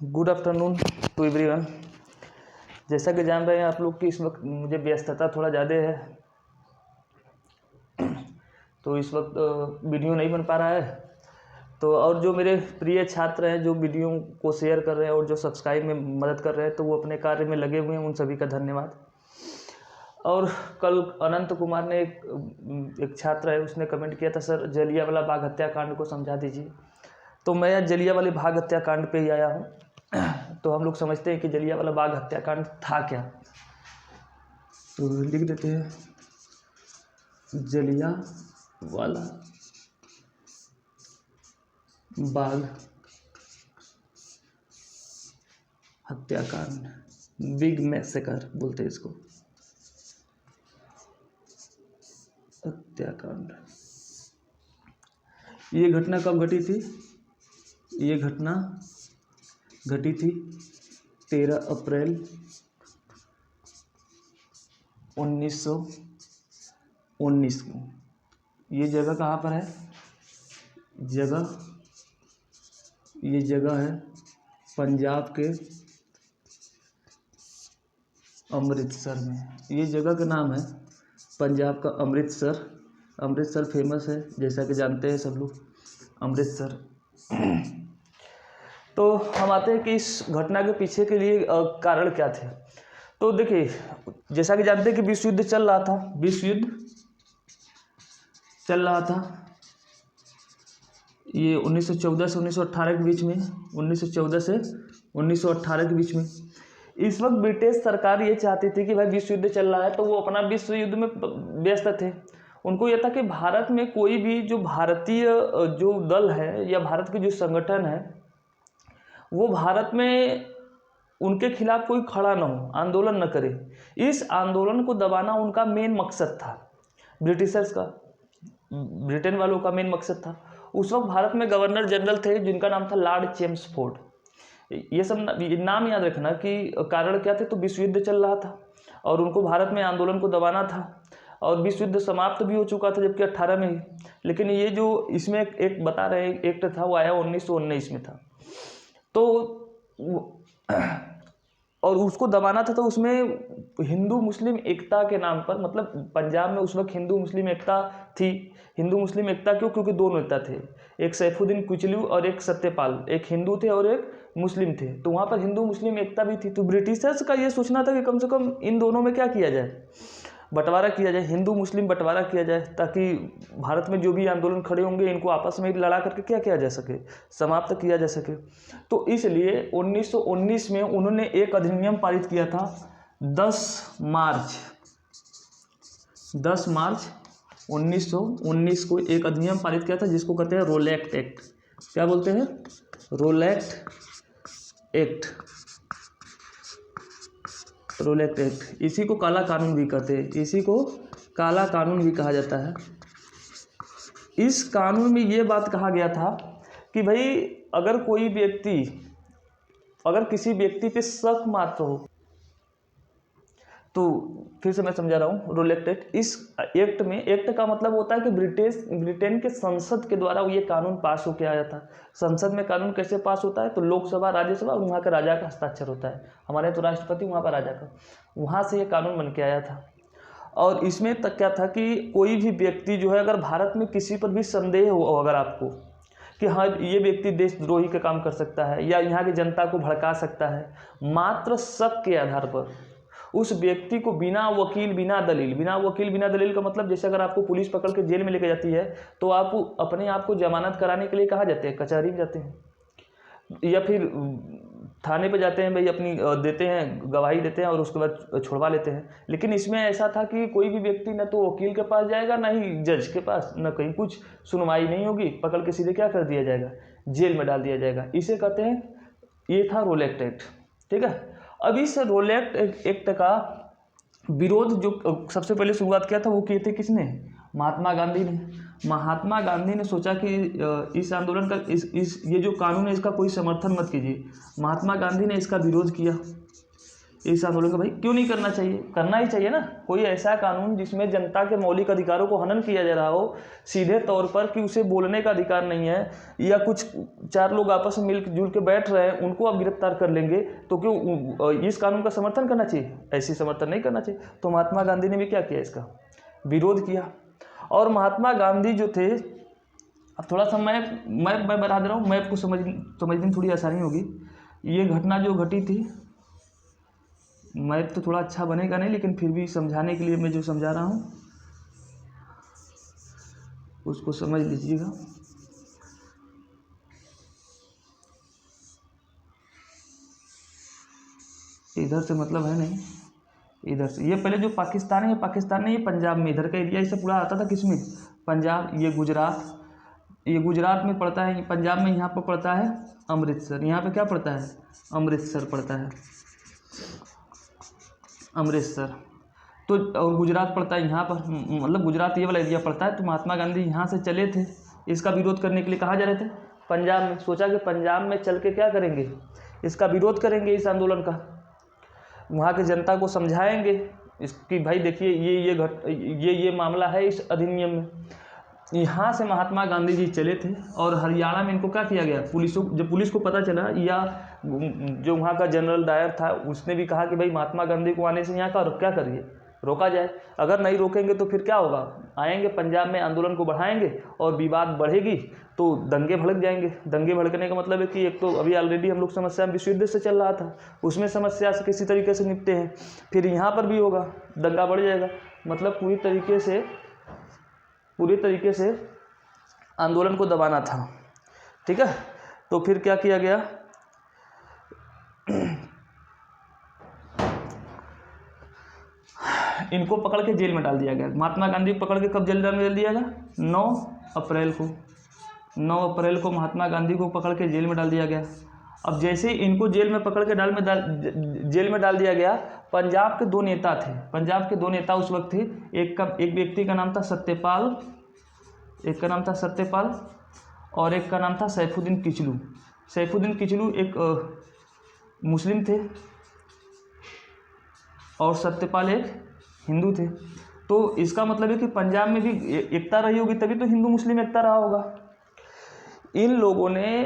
Good afternoon to everyone. जैसा कि जान रहे हैं आप लोग कि इस वक्त मुझे व्यस्तता थोड़ा ज़्यादा है, तो इस वक्त वीडियो नहीं बन पा रहा है। तो और जो मेरे प्रिय छात्र हैं जो वीडियो को शेयर कर रहे हैं और जो सब्सक्राइब में मदद कर रहे हैं, तो वो अपने कार्य में लगे हुए हैं, उन सभी का धन्यवाद। और कल अनंत कुमार ने एक छात्र है, उसने कमेंट किया था, सर जलियांवाला बाग हत्याकांड को समझा दीजिए। तो मैं आज जलियांवाला बाग हत्याकांड पे ही आया हूँ। तो हम लोग समझते हैं कि जलियांवाला बाग हत्याकांड था क्या, तो लिख देते हैं जलियांवाला बाग हत्याकांड, बिग मैसेकर बोलते हैं इसको, हत्याकांड। ये घटना कब घटी थी? ये घटना घटी थी 13 अप्रैल 1919 को। ये जगह कहाँ पर है? ये जगह है पंजाब के अमृतसर में। ये जगह का नाम है पंजाब का अमृतसर। अमृतसर फेमस है, जैसा कि जानते हैं सब लोग, अमृतसर। तो हम आते हैं कि इस घटना के पीछे के लिए कारण क्या थे। तो देखिए, जैसा कि जानते हैं कि विश्व युद्ध चल रहा था। विश्व युद्ध चल रहा था ये 1914 से 1918 के बीच में, 1914 से 1918 के बीच में। इस वक्त ब्रिटिश सरकार ये चाहती थी कि भाई विश्व युद्ध चल रहा है, तो वो अपना विश्व युद्ध में व्यस्त थे। उनको यह था कि भारत में कोई भी जो भारतीय जो दल है या भारत के जो संगठन है, वो भारत में उनके खिलाफ कोई खड़ा ना हो, आंदोलन न करे। इस आंदोलन को दबाना उनका मेन मकसद था, ब्रिटिशर्स का, ब्रिटेन वालों का मेन मकसद था। उस वक्त भारत में गवर्नर जनरल थे जिनका नाम था लॉर्ड चेम्सफोर्ड। ये सब नाम याद रखना कि कारण क्या थे। तो विश्व युद्ध चल रहा था और उनको भारत में आंदोलन को दबाना था, और विश्व युद्ध समाप्त भी हो चुका था जबकि 18 में ही। लेकिन ये जो इसमें एक बता रहे हैं एक्ट था, वो आया 1919 में था। तो और उसको दबाना था, तो उसमें हिंदू मुस्लिम एकता के नाम पर, मतलब पंजाब में उस वक्त हिंदू मुस्लिम एकता थी। हिंदू मुस्लिम एकता क्यों? क्योंकि दो नेता थे, एक सैफुद्दीन किचलू और एक सत्यपाल, एक हिंदू थे और एक मुस्लिम थे। तो वहाँ पर हिंदू मुस्लिम एकता भी थी। तो ब्रिटिशर्स का ये सोचना था कि कम से कम इन दोनों में क्या किया जाए, बंटवारा किया जाए, हिंदू मुस्लिम बंटवारा किया जाए, ताकि भारत में जो भी आंदोलन खड़े होंगे इनको आपस में लड़ा करके क्या किया जा सके, समाप्त किया जा सके। तो इसलिए 1919 में उन्होंने एक अधिनियम पारित किया था। 10 मार्च 1919 को एक अधिनियम पारित किया था जिसको कहते हैं रोलैक्ट एक्ट। क्या बोलते हैं? रोलैक्ट एक्ट। रोलैक्ट एक्ट, इसी को काला कानून भी कहते हैं, इसी को काला कानून भी कहा जाता है। इस कानून में ये बात कहा गया था कि भाई अगर किसी व्यक्ति पे शक मात्र हो, तो फिर से मैं समझा रहा हूँ, रोलैक्ट एक्ट। इस एक्ट में, एक्ट का मतलब होता है कि ब्रिटेन के संसद के द्वारा ये कानून पास होकर आया था। संसद में कानून कैसे पास होता है? तो लोकसभा, राज्यसभा और वहाँ का राजा का हस्ताक्षर होता है। हमारे तो राष्ट्रपति, वहाँ पर राजा का, वहाँ से ये कानून बन के आया था। और इसमें तक क्या था कि कोई भी व्यक्ति जो है, अगर भारत में किसी पर भी संदेह हो अगर आपको कि हाँ ये व्यक्ति देशद्रोही का काम कर सकता है या यहाँ की जनता को भड़का सकता है, मात्र शक के आधार पर उस व्यक्ति को बिना वकील बिना दलील का मतलब, जैसे अगर आपको पुलिस पकड़ के जेल में लेके जाती है, तो आप अपने आप को जमानत कराने के लिए कहाँ जाते हैं? कचहरी में जाते हैं, या फिर थाने पे जाते हैं, भाई अपनी देते हैं, गवाही देते हैं और उसके बाद छुड़वा लेते हैं। लेकिन इसमें ऐसा था कि कोई भी व्यक्ति न तो वकील के पास जाएगा, ना ही जज के पास, न कहीं कुछ सुनवाई नहीं होगी, पकड़ के सीधे क्या कर दिया जाएगा? जेल में डाल दिया जाएगा। इसे कहते हैं, ये था रोलैक्ट एक्ट। ठीक है। अब इस रोलैक्ट एक्ट का विरोध जो सबसे पहले शुरुआत किया था, वो किए थे किसने? महात्मा गांधी ने। महात्मा गांधी ने सोचा कि इस आंदोलन का ये जो कानून है इसका कोई समर्थन मत कीजिए। महात्मा गांधी ने इसका विरोध किया। इस आंदोलन का भाई क्यों नहीं करना चाहिए, करना ही चाहिए ना। कोई ऐसा कानून जिसमें जनता के मौलिक अधिकारों को हनन किया जा रहा हो सीधे तौर पर कि उसे बोलने का अधिकार नहीं है, या कुछ 4 लोग आपस में मिलजुल के बैठ रहे हैं उनको आप गिरफ्तार कर लेंगे, तो क्यों इस कानून का समर्थन करना चाहिए? ऐसी समर्थन नहीं करना चाहिए। तो महात्मा गांधी ने भी क्या किया, इसका विरोध किया। और महात्मा गांधी जो थे, अब थोड़ा सा मैं बता दे रहा हूँ, मैप को समझने में थोड़ी आसानी होगी। ये घटना जो घटी थी, मैप तो थोड़ा अच्छा बनेगा नहीं, लेकिन फिर भी समझाने के लिए मैं जो समझा रहा हूँ उसको समझ लीजिएगा। इधर से मतलब है नहीं, इधर से। ये पहले जो पाकिस्तान है, पाकिस्तान ने ये पंजाब में, इधर का एरिया इसे पूरा आता था किसमें, पंजाब। ये गुजरात में पड़ता है, पंजाब में यहाँ पर पड़ता है अमृतसर। यहाँ पे क्या पड़ता है, अमृतसर पड़ता है, अमृतसर। तो और गुजरात पड़ता है यहाँ पर, मतलब गुजरात ये वाला एरिया पड़ता है। तो महात्मा गांधी यहाँ से चले थे इसका विरोध करने के लिए। कहाँ जा रहे थे, पंजाब में। सोचा कि पंजाब में चल के क्या करेंगे, इसका विरोध करेंगे, इस आंदोलन का। वहाँ की जनता को समझाएंगे इसकी, भाई देखिए ये मामला है इस अधिनियम में। यहाँ से महात्मा गांधी जी चले थे और हरियाणा में इनको क्या किया गया, जब पुलिस को पता चला, या जो वहाँ का जनरल डायर था उसने भी कहा कि भाई महात्मा गांधी को आने से यहाँ का क्या करिए, रोका जाए। अगर नहीं रोकेंगे तो फिर क्या होगा, आएंगे पंजाब में आंदोलन को बढ़ाएंगे और विवाद बढ़ेगी तो दंगे भड़क जाएंगे। दंगे भड़कने का मतलब है कि एक तो अभी ऑलरेडी हम लोग समस्या विश्व युद्ध से चल रहा था, उसमें समस्या से किसी तरीके से निपटे हैं, फिर यहाँ पर भी होगा, दंगा बढ़ जाएगा। मतलब पूरी तरीके से आंदोलन को दबाना था। ठीक है, तो फिर क्या किया गया, इनको पकड़ के जेल में डाल दिया गया। महात्मा गांधी को पकड़ के कब जेल में डाल दिया गया, 9 अप्रैल को महात्मा गांधी को पकड़ के जेल में डाल दिया गया। अब जैसे ही इनको जेल में पकड़ के जेल में डाल दिया गया, पंजाब के 2 नेता थे। पंजाब के 2 नेता उस वक्त थे, एक व्यक्ति का नाम था सत्यपाल, और एक का नाम था सैफुद्दीन किचलू। सैफुद्दीन किचलू एक मुस्लिम थे और सत्यपाल एक हिंदू थे। तो इसका मतलब है कि पंजाब में भी एकता रही होगी, तभी तो हिंदू मुस्लिम एकता रहा होगा। इन लोगों ने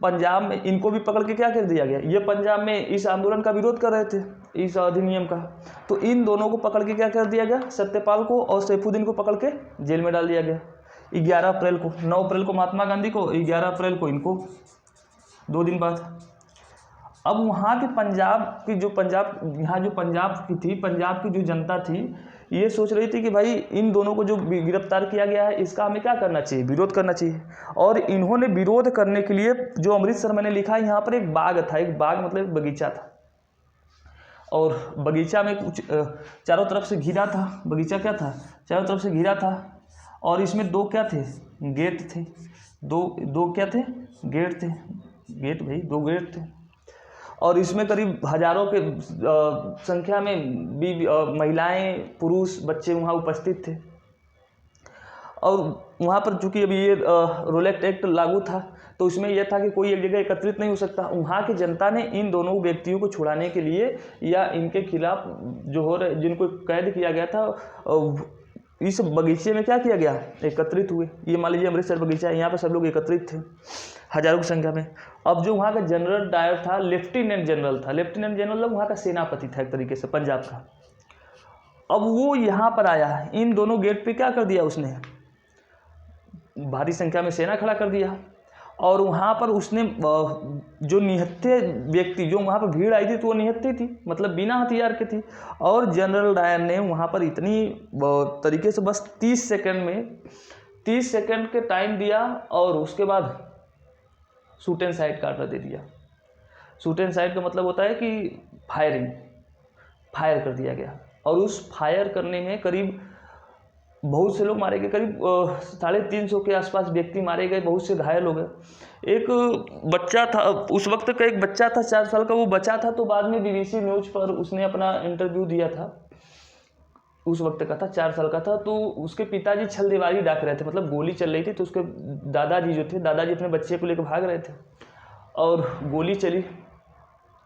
पंजाब में इनको भी पकड़ के क्या कर दिया गया, ये पंजाब में इस आंदोलन का विरोध कर रहे थे, इस अधिनियम का। तो इन दोनों को पकड़ के क्या कर दिया गया, सत्यपाल को और सैफुद्दीन को पकड़ के जेल में डाल दिया गया 11 अप्रैल को। 9 अप्रैल को महात्मा गांधी को, 11 अप्रैल को इनको, 2 दिन बाद। अब वहाँ के पंजाब की जो जनता थी, ये सोच रही थी कि भाई इन दोनों को जो गिरफ्तार किया गया है इसका हमें क्या करना चाहिए, विरोध करना चाहिए। और इन्होंने विरोध करने के लिए, जो अमृतसर मैंने लिखा है, यहाँ पर एक बाग था, एक बाग मतलब बगीचा था, और बगीचा में कुछ चारों तरफ से घिरा था। बगीचा क्या था, चारों तरफ से घिरा था, और इसमें 2 क्या थे, गेट थे। दो क्या थे, गेट थे, गेट भाई 2 गेट थे। और इसमें करीब हजारों के संख्या में भी महिलाएं, पुरुष, बच्चे वहाँ उपस्थित थे। और वहाँ पर चूँकि अभी ये रोलेट एक्ट लागू था, तो इसमें यह था कि कोई एक जगह एकत्रित नहीं हो सकता। वहाँ की जनता ने इन दोनों व्यक्तियों को छुड़ाने के लिए, या इनके खिलाफ जो जिनको कैद किया गया था, इस बगीचे में क्या किया गया, एकत्रित हुए। ये मान लीजिए अमृतसर बगीचा है, यहाँ पर सब लोग एकत्रित थे हजारों की संख्या में। अब जो वहाँ का जनरल डायर था, लेफ्टिनेंट जनरल वहाँ का सेनापति था एक तरीके से पंजाब का। अब वो यहाँ पर आया, इन दोनों गेट पे क्या कर दिया उसने, भारी संख्या में सेना खड़ा कर दिया। और वहाँ पर उसने जो निहत्थे व्यक्ति, जो वहाँ पर भीड़ आई थी, तो वो निहत्थे थी, मतलब बिना हथियार के थी। और जनरल डायर ने वहाँ पर इतनी तरीके से बस 30 सेकंड के टाइम दिया, और उसके बाद शूट एंड साइड का ऑर्डर दे दिया। शूट एंड साइड का मतलब होता है कि फायर कर दिया गया। और उस फायर करने में करीब बहुत से लोग मारे गए, करीब 350 के आसपास व्यक्ति मारे गए, बहुत से घायल हो गए। एक बच्चा था उस वक्त का, एक बच्चा था 4 साल का, वो बचा था, तो बाद में BBC न्यूज़ पर उसने अपना इंटरव्यू दिया था। उस वक्त का था, 4 साल का था। तो उसके पिताजी छल दीवारी डाक रहे थे, मतलब गोली चल रही थी, तो उसके दादाजी अपने बच्चे को लेकर भाग रहे थे, और गोली चली।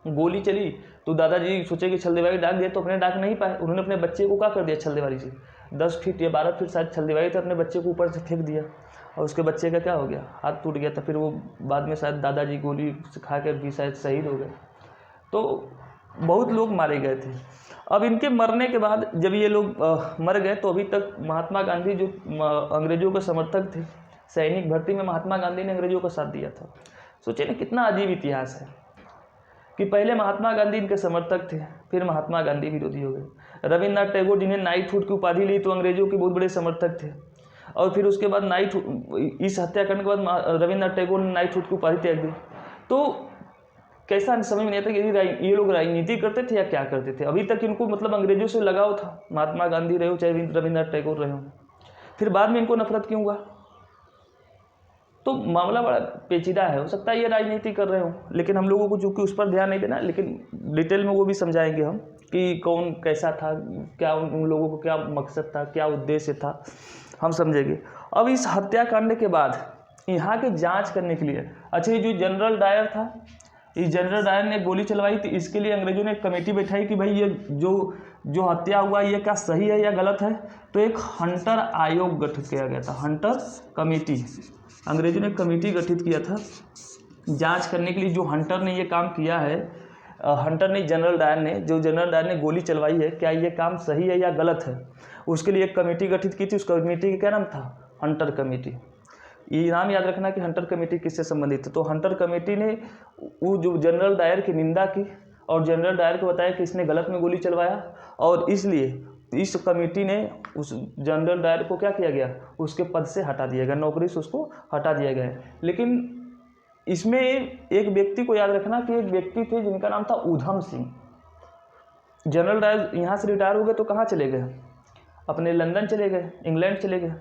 गोली चली तो दादाजी सोचे कि छल्लेबाजी डाक दिया, तो अपने डाक नहीं पाए। उन्होंने अपने बच्चे को क्या कर दिया, छल्लेबाजी से 10 फीट या 12 फीट शायद छल्लेबाजी थे, अपने बच्चे को ऊपर से फेंक दिया और उसके बच्चे का क्या हो गया, हाथ टूट गया था। फिर वो बाद में शायद दादाजी गोली खा कर भी शायद शहीद हो गए। तो बहुत लोग मारे गए थे। अब इनके मरने के बाद जब ये लोग मर गए तो अभी तक महात्मा गांधी जो अंग्रेजों के समर्थक थे, सैनिक भर्ती में महात्मा गांधी ने अंग्रेजों का साथ दिया था। सोचिए ना कितना अजीब इतिहास है कि पहले महात्मा गांधी इनके समर्थक थे, फिर महात्मा गांधी विरोधी हो गए। रविन्द्रनाथ टैगोर जिन्हें नाइटहुड की उपाधि ली तो अंग्रेजों के बहुत बड़े समर्थक थे, और फिर उसके बाद इस हत्याकांड के बाद रविन्द्रनाथ टैगोर ने नाइटहुड की उपाधि त्याग दी। तो कैसा समझ में नहीं आता कि ये लोग राजनीति करते थे या क्या करते थे। अभी तक इनको मतलब अंग्रेजों से लगाव था, महात्मा गांधी रहे हो चाहे रविन्द्रनाथ टैगोर रहे हो, फिर बाद में इनको नफरत क्यों हुआ। तो मामला बड़ा पेचीदा है। हो सकता है ये राजनीति कर रहे हो, लेकिन हम लोगों को चूँकि उस पर ध्यान नहीं देना, लेकिन डिटेल में वो भी समझाएंगे हम कि कौन कैसा था, क्या उन लोगों को क्या मकसद था, क्या उद्देश्य था, हम समझेंगे। अब इस हत्याकांड के बाद यहाँ के जांच करने के लिए, अच्छा ये जो जनरल डायर था, इस जनरल डायर ने गोली चलवाई थी, इसके लिए अंग्रेजों ने एक कमेटी बैठाई कि भाई ये जो हत्या हुआ ये क्या सही है या गलत है। तो एक हंटर आयोग गठित किया गया था, हंटर कमेटी। अंग्रेजों ने एक कमेटी गठित किया था जांच करने के लिए। जो हंटर ने ये काम किया है, हंटर ने जनरल डायर ने गोली चलवाई है, क्या ये काम सही है या गलत है, उसके लिए एक कमेटी गठित की थी। उस कमेटी का क्या नाम था, हंटर कमेटी। ये नाम याद रखना कि हंटर कमेटी किससे संबंधित है। तो हंटर कमेटी ने वो जो जनरल डायर की निंदा की और जनरल डायर को बताया कि इसने गलत में गोली चलवाया, और इसलिए इस कमेटी ने उस जनरल डायर को क्या किया गया, उसके पद से हटा दिया गया, नौकरी से उसको हटा दिया गया। लेकिन इसमें एक व्यक्ति को याद रखना कि एक व्यक्ति थे जिनका नाम था ऊधम सिंह। जनरल डायर यहाँ से रिटायर हो गए तो कहाँ चले गए, अपने लंदन चले गए, इंग्लैंड चले गए।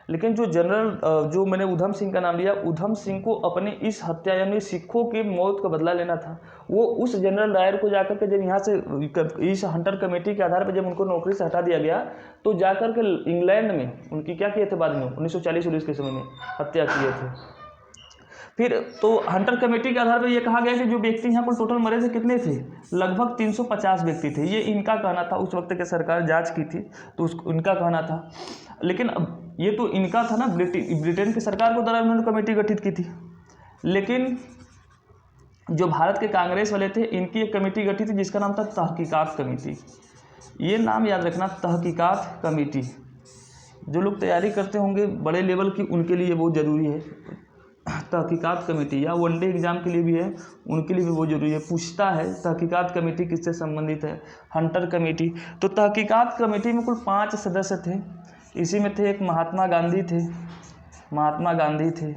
लेकिन जो मैंने ऊधम सिंह का नाम लिया, ऊधम सिंह को अपने इस हत्या यानी सिखों की मौत का बदला लेना था। वो उस जनरल डायर को जाकर के जब यहाँ से इस हंटर कमेटी के आधार पर जब उनको नौकरी से हटा दिया गया, तो जाकर के इंग्लैंड में उनकी क्या किए थे, बाद में 1940 के समय में हत्या किए थे। फिर तो हंटर कमेटी के आधार पर यह कहा गया कि जो व्यक्ति यहाँ पर टोटल मरे थे कितने थे, लगभग 350 व्यक्ति थे। ये इनका कहना था, उस वक्त के सरकार जांच की थी तो उनका कहना था। लेकिन अब ये तो इनका था ना, ब्रिटेन की सरकार को द्वारा उन्होंने कमेटी गठित की थी। लेकिन जो भारत के कांग्रेस वाले थे, इनकी एक कमेटी गठित थी जिसका नाम था तहकीकात कमेटी। ये नाम याद रखना, तहकीकात कमेटी। जो लोग तैयारी करते होंगे बड़े लेवल की, उनके लिए बहुत ज़रूरी है तहकीकात कमेटी, या वनडे एग्जाम के लिए भी है, उनके लिए भी बहुत जरूरी है। पूछता है तहकीकात कमेटी किससे संबंधित है, हंटर कमेटी। तो तहकीकात कमेटी में कुल 5 सदस्य थे। इसी में थे एक महात्मा गांधी थे,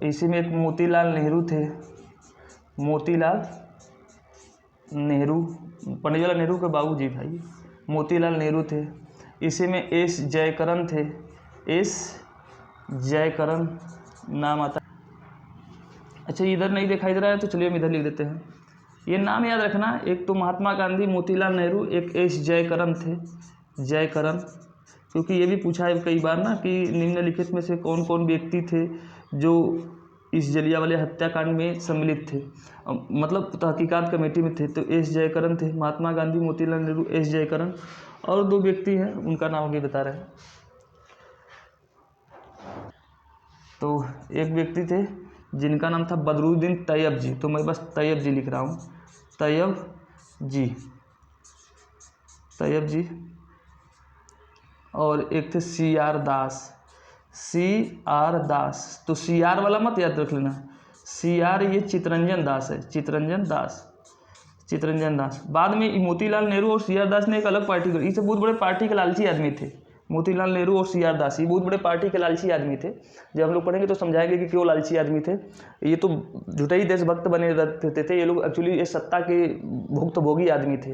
इसी में एक मोतीलाल नेहरू थे, पंडित जवाहरलाल नेहरू के बाबूजी भाई मोतीलाल नेहरू थे। इसी में एस जयकरण नाम आता है। अच्छा इधर नहीं दिखाई दे रहा है तो चलिए हम इधर लिख देते हैं। ये नाम याद रखना, एक तो महात्मा गांधी, मोतीलाल नेहरू, एक एस जयकरण थे, क्योंकि ये भी पूछा है कई बार ना कि निम्नलिखित में से कौन कौन व्यक्ति थे जो इस जलियांवाला हत्याकांड में सम्मिलित थे, मतलब तहकीकात कमेटी में थे। तो एस जयकरण थे, महात्मा गांधी, मोतीलाल नेहरू, एस जयकरण, और 2 व्यक्ति हैं उनका नाम अभी बता रहे हैं। तो एक व्यक्ति थे जिनका नाम था बदरुद्दीन तैयब जी, तो मैं बस तैयब जी लिख रहा हूँ, तैयब जी। और एक थे सी आर दास। तो सी आर वाला मत याद रख लेना, सी आर ये चितरंजन दास है, चितरंजन दास। बाद में मोतीलाल नेहरू और सी आर दास ने एक अलग पार्टी करी। ये बहुत बड़े पार्टी के लालची आदमी थे, मोतीलाल नेहरू और सी आर दास, ये बहुत बड़े पार्टी के लालची आदमी थे। जब हम लोग पढ़ेंगे तो समझाएंगे कि क्यों लालची आदमी थे। ये तो झूठे ही देशभक्त बने रहते थे ये लोग, एक्चुअली ये सत्ता के भुक्तभोगी आदमी थे।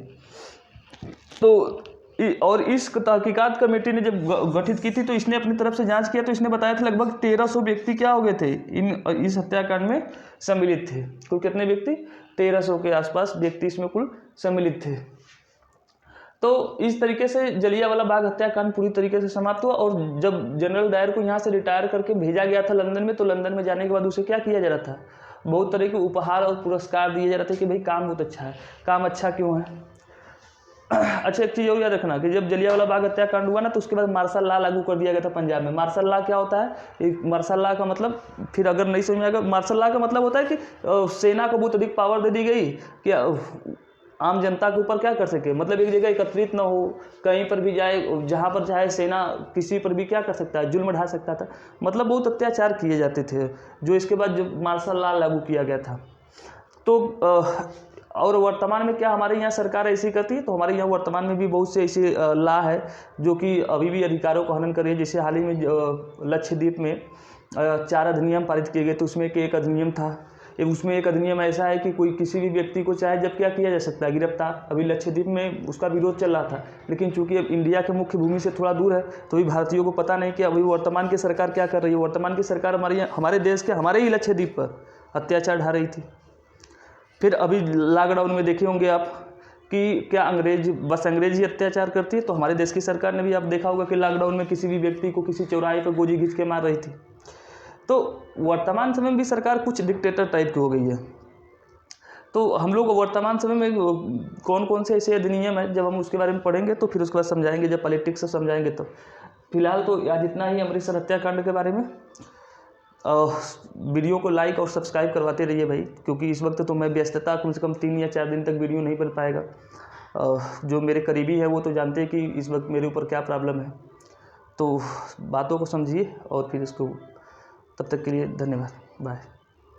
तो और इस तहकीकात कमेटी ने जब गठित की थी तो इसने अपनी तरफ से जांच किया, तो इसने बताया था लगभग 1300 व्यक्ति क्या हो गए थे इस हत्याकांड में सम्मिलित थे। कुल कितने व्यक्ति, 1300 के आसपास व्यक्ति इसमें कुल सम्मिलित थे। तो इस तरीके से जलियांवाला बाग हत्याकांड पूरी तरीके से समाप्त हुआ। और जब जनरल डायर को यहाँ से रिटायर करके भेजा गया था लंदन में, तो लंदन में जाने के बाद उसे क्या किया जा रहा था, बहुत तरह के उपहार और पुरस्कार दिए जा रहे थे कि भाई काम बहुत अच्छा है। काम अच्छा क्यों है? अच्छा, एक चीज़ और याद रखना कि जब जलियांवाला बाग हत्याकांड हुआ ना, तो उसके बाद मार्शल लॉ लागू कर दिया गया था पंजाब में। मार्शल लॉ क्या होता है? मार्शल लॉ का मतलब, फिर अगर नहीं समझ में आएगा, मार्शल लॉ का मतलब होता है कि सेना को बहुत अधिक पावर दे दी गई कि आम जनता के ऊपर क्या कर सके, मतलब एक जगह एकत्रित ना हो, कहीं पर भी जाए, जहाँ पर चाहे सेना किसी पर भी क्या कर सकता है, जुल्म ढा सकता था। मतलब बहुत अत्याचार किए जाते थे, जो इसके बाद जो मार्शल लॉ लागू किया गया था। तो और वर्तमान में क्या हमारे यहाँ सरकार ऐसी करती है? तो हमारे यहाँ वर्तमान में भी बहुत से ऐसे लॉ है जो कि अभी भी अधिकारों का हनन कर रही है। जैसे हाल ही में लक्षद्वीप में 4 अधिनियम पारित किए गए, तो उसमें एक अधिनियम था, उसमें एक अधिनियम ऐसा है कि कोई किसी भी व्यक्ति को चाहे जब क्या किया जा सकता है, गिरफ्तार। अभी लक्षद्वीप में उसका विरोध चल रहा था, लेकिन चूंकि अब इंडिया के मुख्य भूमि से थोड़ा दूर है, तो अभी भारतीयों को पता नहीं कि अभी वर्तमान की सरकार क्या कर रही है। वर्तमान की सरकार हमारे देश के, हमारे ही लक्षद्वीप पर अत्याचार ढा रही थी। फिर अभी लॉकडाउन में देखे होंगे आप कि क्या अंग्रेज ही अत्याचार करती है? तो हमारे देश की सरकार ने भी आप देखा होगा कि लॉकडाउन में किसी भी व्यक्ति को किसी चौराहे पर गोली घींच के मार रही थी। तो वर्तमान समय में भी सरकार कुछ डिक्टेटर टाइप की हो गई है। तो हम लोग वर्तमान समय में कौन कौन से ऐसे अधिनियम है, जब हम उसके बारे में पढ़ेंगे तो फिर उसके बाद समझाएंगे, जब पॉलिटिक्स से समझाएंगे तो। फिलहाल तो आज इतना ही अमृतसर हत्याकांड के बारे में। वीडियो को लाइक और सब्सक्राइब करवाते रहिए भाई, क्योंकि इस वक्त तो मैं व्यस्तता, कम से कम 3 या 4 दिन तक वीडियो नहीं बन पाएगा। जो मेरे करीबी है वो तो जानते हैं कि इस वक्त मेरे ऊपर क्या प्रॉब्लम है। तो बातों को समझिए और फिर इसको, तब तक के लिए धन्यवाद, बाय।